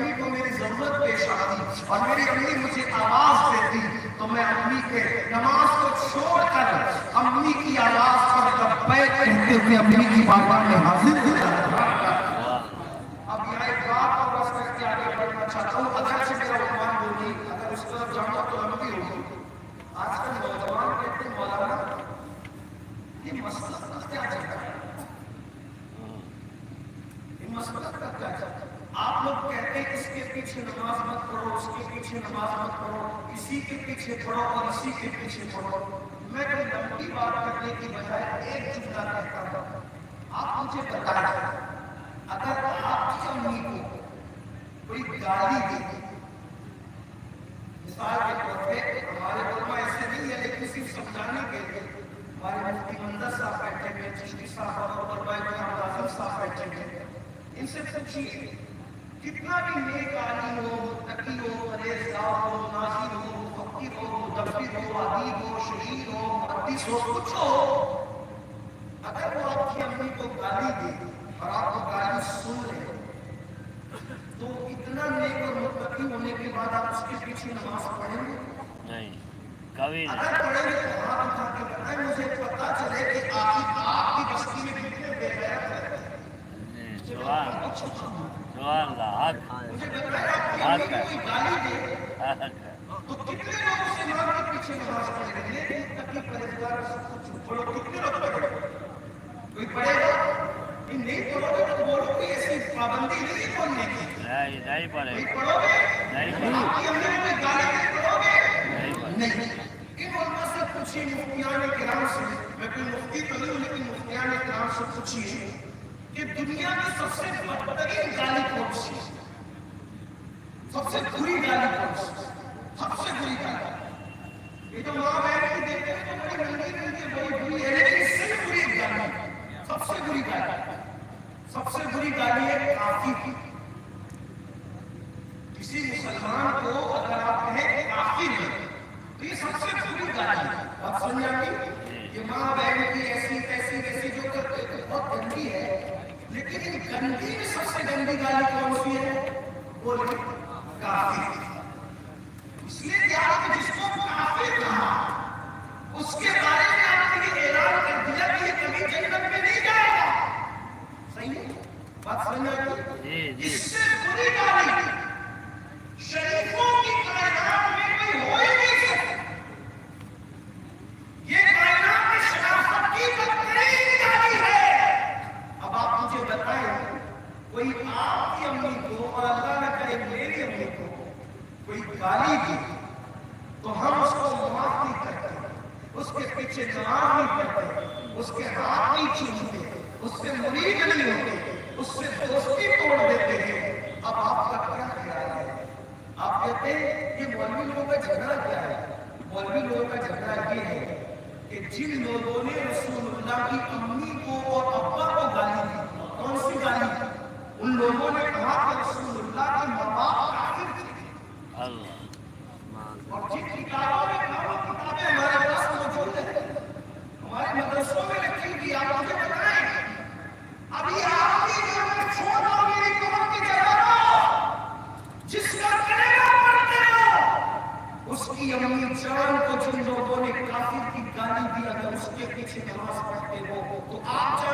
امی کو میری ضرورت پیش آتی اور میری امی مجھے آواز دیتی تو میں امی کے نماز کو چھوڑ کر امی کی آواز پر لبیک کہتے ہوئے امی کی بارگاہ میں حاضر ہو جاتا. اب یہاں ایک بات اور بس کر کے آگے بڑھنا چاہتا ہوں. اگر سے میرا عنوان بولی اگر اس طرف جانا تو لمبی ہوگی. آج کل نوجوان کہتے ہیں مولانا یہ مسلک کا کیا چلتا ہے, یہ مسلک کا کیا چلتا ہے. آپ لوگ کہتے ہیں اس کے پیچھے نماز مت پڑھو, اس کے پیچھے نماز مت پڑھو, اسی کے پیچھے پڑھو اور اسی کے پیچھے پڑھو. میں کوئی لمبی بات کرنے کی بجائے ایک جملہ کہتا ہوں. آپ مجھے بتائیں اگر آپ کی امی کو کوئی گالی دی, مثال کے طور پہ ہمارے علماء ایسے نہیں ہے لیکن صرف سمجھانے کے لیے ہمارے مفتی منظر صاحب بیٹھے ہیں, چشتی صاحب اور اعظم صاحب بیٹھے ہیں, ان سے پوچھیے کتنا بھی نیک عالم ہو, متقی ہو, پرہیزگار ہو, ناظر ہو, مفکر ہو, مدبر ہو, ادیب ہو, شہید ہو, محدث ہو, کچھ ہو, اگر وہ آپ کی امی کو گالی دے اور آپ کو گالی سن لے تو اتنا نیک اور متقی ہونے کے بعد آپ اس کے پیچھے نماز پڑھیں گے؟ نہیں کبھی نہیں. اگر پڑھیں گے تو ہاتھ اٹھا کے بتائیں مجھے پتا چلے کہ آپ کی بستی میں کتنے بے غیرت رہتے ہیں. سبحان اللہ. مجھے بتائیں آپ کی امی کو کوئی گالی دے تو کتنے لوگ اس امام کے پیچھے نماز پڑھیں گے؟ نیک متقی پرہیزگار سب کچھ بولو کتنے لوگ پڑھیں گے؟ کوئی پڑھے گا؟ نہیں پڑھو گے تو بولو کوئی ایسی پابندی نہیں پڑھنے کی. نہیں پڑھے نہیں پڑھو گے, آپ کی امی کو گالی نہیں پڑھو گے, نہیں. ان علماء سے پوچھیے, مفتیان کرام سے, میں کوئی مفتی تو نہیں ہوں لیکن مفتیان کرام سے پوچھیے کہ دنیا کی سب سے بدترین گالی کون سی ہے, سب سے بری گالی کون سی, سب سے بری گالی. یہ جو ماں بہن کی دیتے ہیں تو بڑی ننگی ننگی بڑی بری ہے, لیکن اس سے بری گالی, سب سے بری گالی, سب سے بری گالی ہے کافر کی. کسی مسلمان کو اگر آپ کہیں کہ کافر ہے تو یہ سب سے بری گالی ہے. آپ سمجھ آئیے یہ ماں بہن کی ایسی ایسی ایسی جو بہت گندی ہے, لیکن ان گندی میں سب سے گندی گالی کون سی ہے؟ وہ کافر. اس لیے کہ آپ نے جس کو کافر کہا اس کے بارے میں آپ نے اعلان کر دیا کہ یہ کبھی جنت میں نہیں جائے گا. صحیح ہے بات سمجھ آئی؟ اس سے بری گالی شریفوں کی کائنات میں کوئی ہو ہی نہیں سکتا. یہ کائنات میں شرافت کی بدترین گالی ہے. اب آپ مجھے بتائیں کوئی آپ کی امی کو اور اللہ نہ کرے میری امی کو کوئی گالی دی تو ہم اس کو معاف نہیں کرتے, اس کے پیچھے نماز نہیں پڑھتے, اس کے ہاتھ نہیں چھوتے, اس سے مرید نہیں ہوتے, اس سے دوستی توڑ دیتے ہیں. اب آپ کا کیا خیال ہے؟ آپ کہتے ہیں یہ مولوی لوگوں کا جھگڑا کیا ہے؟ مولوی لوگوں کا جھگڑا یہ ہے کہ جن لوگوں نے رسول اللہ کی امی کو اور ابا کو گالی دی, کون سی گالی دی؟ ان لوگوں نے کہا کہ رسول اللہ کے ماں باپ کافر تھے. اور جن کتابوں میں کہا کتابیں ہمارے پاس موجود ہیں, ہمارے مدرسوں میں رکھی ہوئی, آپ مجھے بتائیں ابھی آپ کی جو میں چھوڑ دو میری قوم کی جگہ کو جس کا کلمہ پڑھتے ہو اس کی امی جان کو جن لوگوں نے کافر کی گالی دی اگر اس کے پیچھے نماز پڑھتے ہو تو آپ جان